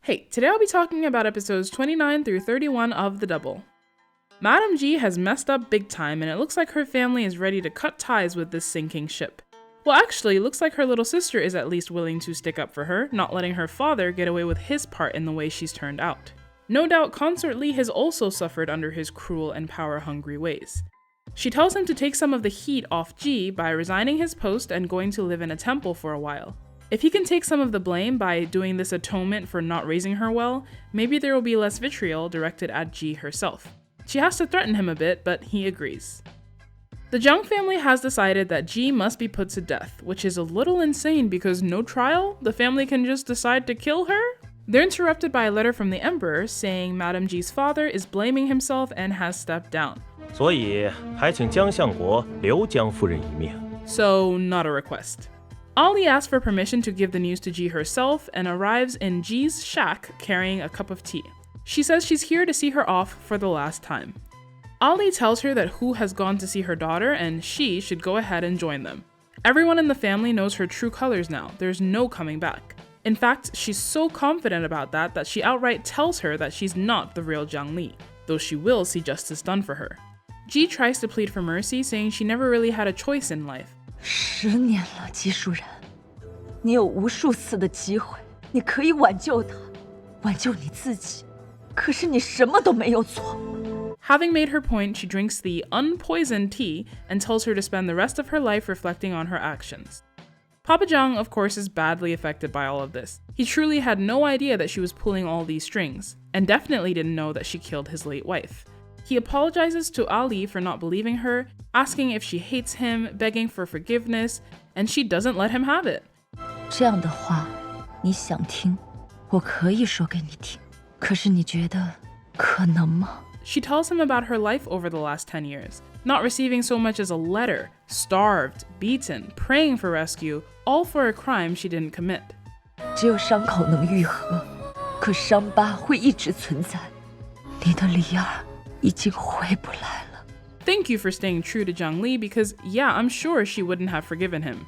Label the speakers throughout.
Speaker 1: Hey, today I'll be talking about episodes 29 through 31 of The Double. Madam Ji has messed up big time and it looks like her family is ready to cut ties with this sinking ship. Well, actually, it looks like her little sister is at least willing to stick up for her, not letting her father get away with his part in the way she's turned out. No doubt Consort Lee has also suffered under his cruel and power-hungry ways. She tells him to take some of the heat off Ji by resigning his post and going to live in a temple for a while. If he can take some of the blame by doing this atonement for not raising her well, maybe there will be less vitriol directed at Ji herself. She has to threaten him a bit, but he agrees. The Jung family has decided that Ji must be put to death, which is a little insane because no trial? The family can just decide to kill her? They're interrupted by a letter from the emperor saying Madam Ji's father is blaming himself and has stepped down.
Speaker 2: 所以还请江相国留江夫人一命.
Speaker 1: So, not a request. Ali asks for permission to give the news to Ji herself and arrives in Ji's shack carrying a cup of tea. She says she's here to see her off for the last time. Ali tells her that Hu has gone to see her daughter and she should go ahead and join them. Everyone in the family knows her true colors now. There's no coming back. In fact, she's so confident about that she outright tells her that she's not the real Jiang Li, though she will see justice done for her. Ji tries to plead for mercy, saying she never really had a choice in life.
Speaker 3: 10年了，姬淑人，你有无数次的机会，你可以挽救他，挽救你自己，可是你什么都没有做。
Speaker 1: Having made her point, she drinks the unpoisoned tea and tells her to spend the rest of her life reflecting on her actions. Papa Jiang, of course, is badly affected by all of this. He truly had no idea that she was pulling all these strings, and definitely didn't know that she killed his late wife. He apologizes to Ali for not believing her, asking if she hates him, begging for forgiveness, and she doesn't let him have it.
Speaker 3: 这样的话，你想听，我可以说给你听，可是你觉得可能吗？
Speaker 1: She tells him about her life over the last 10 years, not receiving so much as a letter, starved, beaten, praying for rescue, all for a crime she didn't commit.
Speaker 3: 只有伤口能愈合，可伤疤会一直存在。你的李儿已经回不来了。
Speaker 1: Thank you for staying true to Jiang Li because, yeah, I'm sure she wouldn't have forgiven him.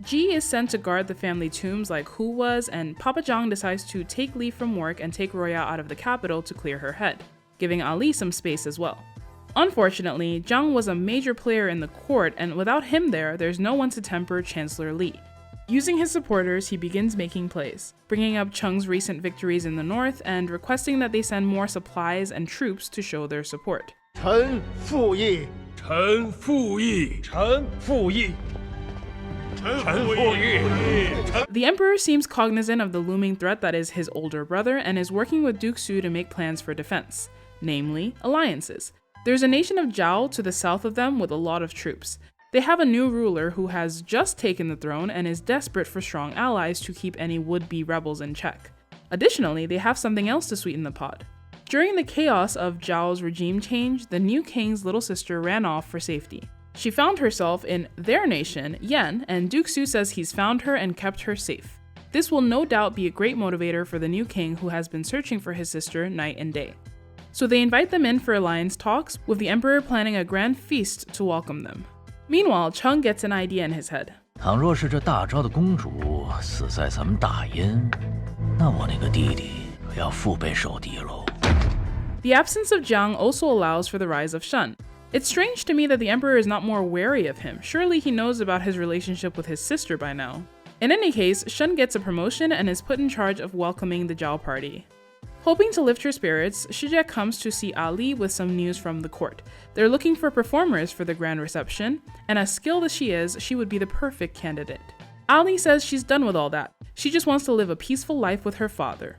Speaker 1: Ji is sent to guard the family tombs like Hu was, and Papa Jiang decides to take leave from work and take Roya out of the capital to clear her head, giving Ali some space as well. Unfortunately, Jiang was a major player in the court, and without him there's no one to temper Chancellor Li. Using his supporters, he begins making plays, bringing up Cheng's recent victories in the north and requesting that they send more supplies and troops to show their support.
Speaker 4: 臣附议，
Speaker 2: 臣附议，臣附议，臣附议。
Speaker 1: The emperor seems cognizant of the looming threat that is his older brother and is working with Duke Su to make plans for defense, namely alliances. There's a nation of Zhao to the south of them with a lot of troops. They have a new ruler who has just taken the throne and is desperate for strong allies to keep any would-be rebels in check. Additionally, they have something else to sweeten the pot. During the chaos of Zhao's regime change, the new king's little sister ran off for safety. She found herself in their nation, Yan, and Duke Su says he's found her and kept her safe. This will no doubt be a great motivator for the new king who has been searching for his sister night and day. So they invite them in for alliance talks, with the emperor planning a grand feast to welcome them. Meanwhile, Cheng gets an idea in his head.
Speaker 5: 倘若是这大昭的公主死在咱们大燕，那我那个弟弟可要腹背受敌喽。
Speaker 1: The absence of Jiang also allows for the rise of Shen. It's strange to me that the emperor is not more wary of him. Surely he knows about his relationship with his sister by now. In any case, Shen gets a promotion and is put in charge of welcoming the Zhao party. Hoping to lift her spirits, ShiJie comes to see Ali with some news from the court. They're looking for performers for the grand reception, and as skilled as she is, she would be the perfect candidate. Ali says she's done with all that. She just wants to live a peaceful life with her father.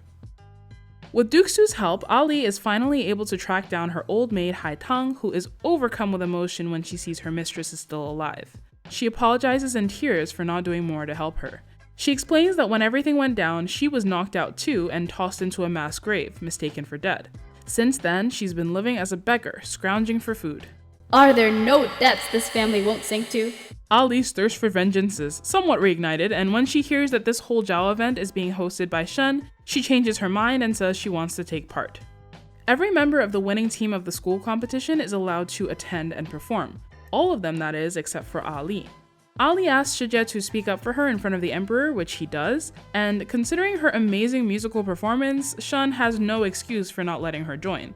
Speaker 1: With Duke Su's help, Ali is finally able to track down her old maid Hai Tang, who is overcome with emotion when she sees her mistress is still alive. She apologizes in tears for not doing more to help her. She explains that when everything went down, she was knocked out too and tossed into a mass grave, mistaken for dead. Since then, she's been living as a beggar, scrounging for food.
Speaker 6: Are there no depths this family won't sink to?
Speaker 1: Ali's thirst for vengeance is somewhat reignited, and when she hears that this whole Zhao event is being hosted by Shen, she changes her mind and says she wants to take part. Every member of the winning team of the school competition is allowed to attend and perform. All of them, that is, except for Ali. Ali asks ShiJie to speak up for her in front of the emperor, which he does, and considering her amazing musical performance, Shun has no excuse for not letting her join.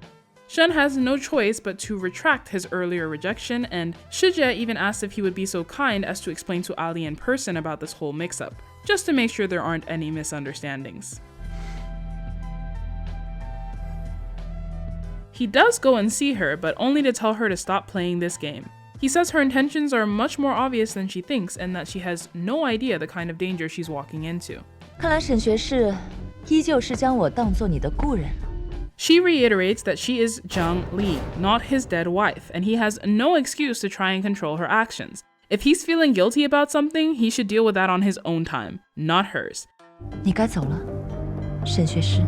Speaker 1: Shun has no choice but to retract his earlier rejection, and ShiJie even asks if he would be so kind as to explain to Ali in person about this whole mix-up, just to make sure there aren't any misunderstandings. He does go and see her, but only to tell her to stop playing this game. He says her intentions are much more obvious than she thinks and that she has no idea the kind of danger she's walking into.
Speaker 3: 看来沈学士依旧是将我当作你的故人了。
Speaker 1: She reiterates that she is Zhang Li, not his dead wife, and he has no excuse to try and control her actions. If he's feeling guilty about something, he should deal with that on his own time, not hers.
Speaker 3: 你该走了，沈学士。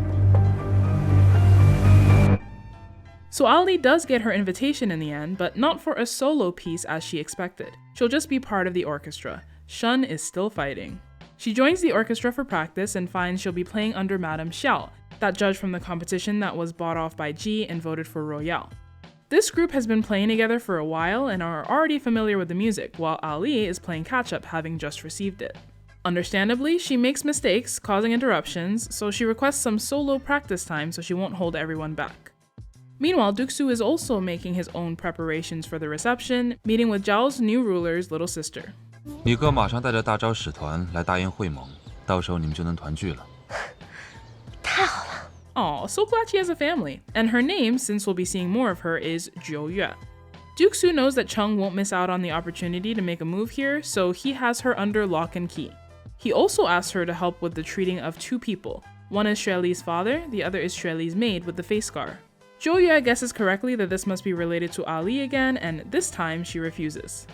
Speaker 1: So Ali does get her invitation in the end, but not for a solo piece as she expected. She'll just be part of the orchestra. Shun is still fighting. She joins the orchestra for practice and finds she'll be playing under Madame Xiao, that judge from the competition that was bought off by Ji and voted for Royale. This group has been playing together for a while and are already familiar with the music, while Ali is playing catch-up, having just received it. Understandably, she makes mistakes, causing interruptions, so she requests some solo practice time so she won't hold everyone back. Meanwhile, Duxu is also making his own preparations for the reception, meeting with Zhao's new ruler's little sister.
Speaker 7: 你哥马上带着大招使团来大燕会盟，到时候你们就能团聚了。
Speaker 3: 太好了。
Speaker 1: Aw, so glad she has a family. And her name, since we'll be seeing more of her, is Jiuyue. Duxu knows that Cheng won't miss out on the opportunity to make a move here, so he has her under lock and key. He also asks her to help with the treating of two people. One is ShiJie's father, the other is ShiJie's maid with the face scar. Jiuyue guesses correctly that this must be related to Ali again, and this time she refuses.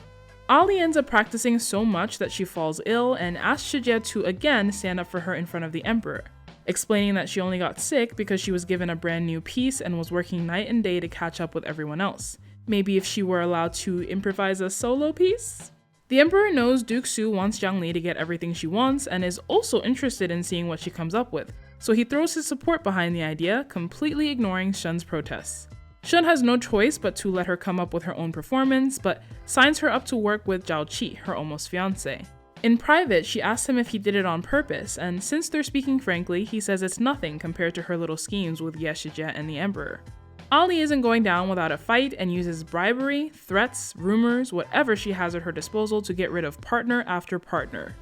Speaker 1: Ali ends up practicing so much that she falls ill and asks ShiJie to again stand up for her in front of the emperor, explaining that she only got sick because she was given a brand new piece and was working night and day to catch up with everyone else. Maybe if she were allowed to improvise a solo piece? The emperor knows Duxu wants Zhang Li to get everything she wants and is also interested in seeing what she comes up with, so he throws his support behind the idea, completely ignoring Shun's protests. Shun has no choice but to let her come up with her own performance, but signs her up to work with Zhao Qi, her almost fiancé. In private, she asks him if he did it on purpose, and since they're speaking frankly, he says it's nothing compared to her little schemes with ShiJie and the emperor. Ali isn't going down without a fight and uses bribery, threats, rumors, whatever she has at her disposal to get rid of partner after partner.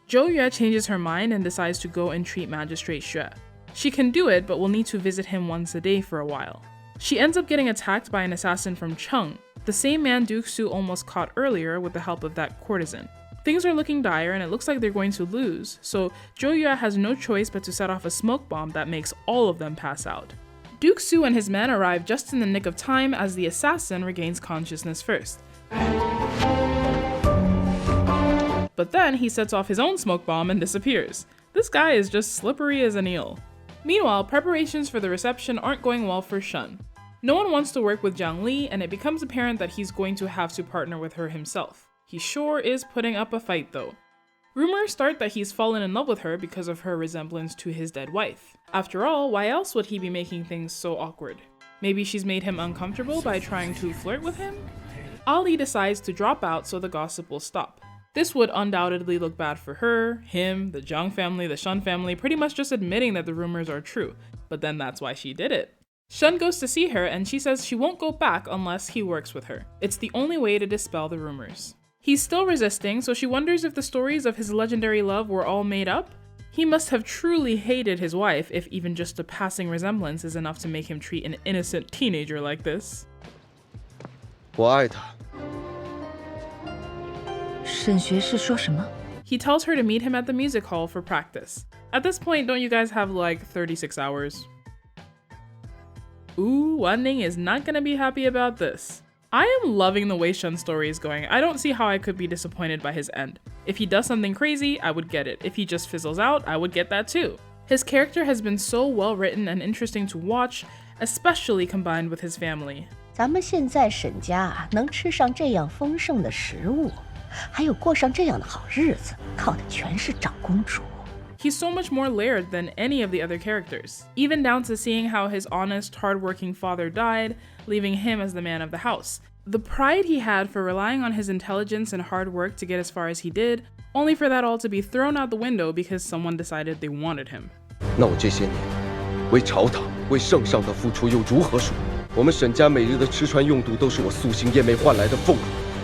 Speaker 1: Jiuyue changes her mind and decides to go and treat Magistrate Xue. She can do it, but will need to visit him once a day for a while. She ends up getting attacked by an assassin from Cheng, the same man Duxu almost caught earlier with the help of that courtesan. Things are looking dire and it looks like they're going to lose, so Jiuyue has no choice but to set off a smoke bomb that makes all of them pass out. Duxu and his men arrive just in the nick of time as the assassin regains consciousness first. But then he sets off his own smoke bomb and disappears. This guy is just slippery as an eel. Meanwhile, preparations for the reception aren't going well for Shun. No one wants to work with Zhang Li, and it becomes apparent that he's going to have to partner with her himself. He sure is putting up a fight though. Rumors start that he's fallen in love with her because of her resemblance to his dead wife. After all, why else would he be making things so awkward? Maybe she's made him uncomfortable by trying to flirt with him? Ali decides to drop out so the gossip will stop. This would undoubtedly look bad for her, him, the Zhang family, the Shun family, pretty much just admitting that the rumors are true. But then that's why she did it. Shun goes to see her and she says she won't go back unless he works with her. It's the only way to dispel the rumors. He's still resisting, so she wonders if the stories of his legendary love were all made up. He must have truly hated his wife if even just a passing resemblance is enough to make him treat an innocent teenager like this.
Speaker 8: 我爱她。
Speaker 3: 沈学士说什么？
Speaker 1: He tells her to meet him at the music hall for practice. At this point, don't you guys have like 36 hours? Ooh, Wan Ning is not gonna be happy about this. I am loving the way Shun's story is going. I don't see how I could be disappointed by his end. If he does something crazy, I would get it. If he just fizzles out, I would get that too. His character has been so well written and interesting to watch, especially combined with his family.
Speaker 9: 咱们现在沈家啊，能吃上这样丰盛的食物，还有过上这样的好日子，靠的全是长公主。
Speaker 1: He's so much more layered than any of the other characters, even down to seeing how his honest, hardworking father died, leaving him as the man of the house. The pride he had for relying on his intelligence and hard work to get as far as he did, only for that all to be thrown out the window because someone decided they wanted him.
Speaker 8: 那我这些年为朝堂、为圣上的付出又如何数？我们沈家每日的吃穿用度都是我素心燕妹换来的俸禄，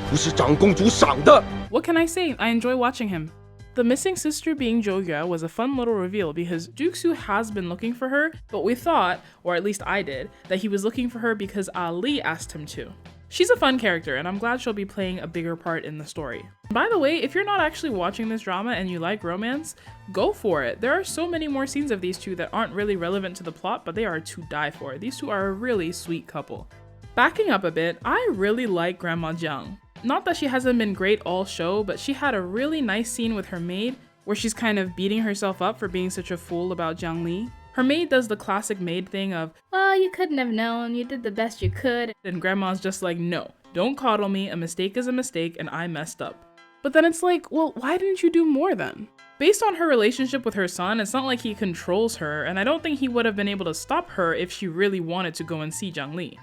Speaker 8: 不是长公主赏的。
Speaker 1: What can I say? I enjoy watching him. The missing sister being Zhou was a fun little reveal because Duke Su has been looking for her, but we thought, or at least I did, that he was looking for her because Ali asked him to. She's a fun character, and I'm glad she'll be playing a bigger part in the story. By the way, if you're not actually watching this drama and you like romance, go for it. There are so many more scenes of these two that aren't really relevant to the plot, but they are to die for. These two are a really sweet couple. Backing up a bit, I really like Grandma Jiang. Not that she hasn't been great all show, but she had a really nice scene with her maid where she's kind of beating herself up for being such a fool about Jiang Li. Her maid does the classic maid thing of,
Speaker 6: Well, you couldn't have known. You did the best you could.
Speaker 1: and Grandma's just like, no, don't coddle me. A mistake is a mistake and I messed up. But then it's like, well, why didn't you do more then? Based on her relationship with her son, it's not like he controls her, and I don't think he would have been able to stop her if she really wanted to go and see Jiang Li.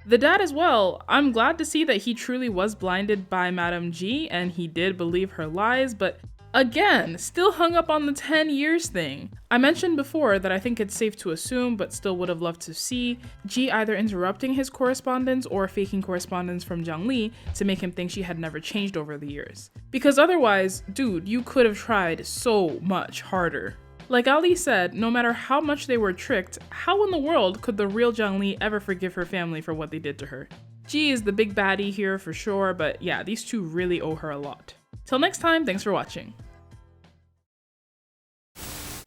Speaker 1: The dad as well, I'm glad to see that he truly was blinded by Madame Ji and he did believe her lies, but again, still hung up on the 10 years thing. I mentioned before that I think it's safe to assume, but still would have loved to see, Ji either interrupting his correspondence or faking correspondence from Jiang Li to make him think she had never changed over the years. Because otherwise, dude, you could have tried so much harder. Like Ali said, no matter how much they were tricked, how in the world could the real Jiang Li ever forgive her family for what they did to her? Ji is the big baddie here for sure, but yeah, these two really owe her a lot. Till next time, thanks for watching.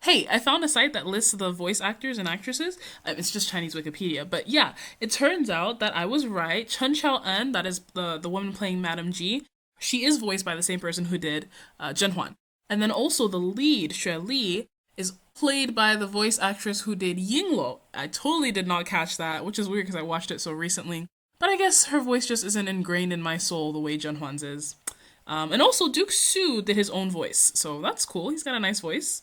Speaker 1: Hey, I found a site that lists the voice actors and actresses. It's just Chinese Wikipedia, but yeah, it turns out that I was right. Chen Qiao-en, that is the woman playing Madame Ji, she is voiced by the same person who did Zhen Huan. And then also the lead, Xue Li, is played by the voice actress who did Yingluo. I totally did not catch that, which is weird because I watched it so recently. But I guess her voice just isn't ingrained in my soul the way Zhen Huan's is. And also Duke Su did his own voice, so that's cool. He's got a nice voice.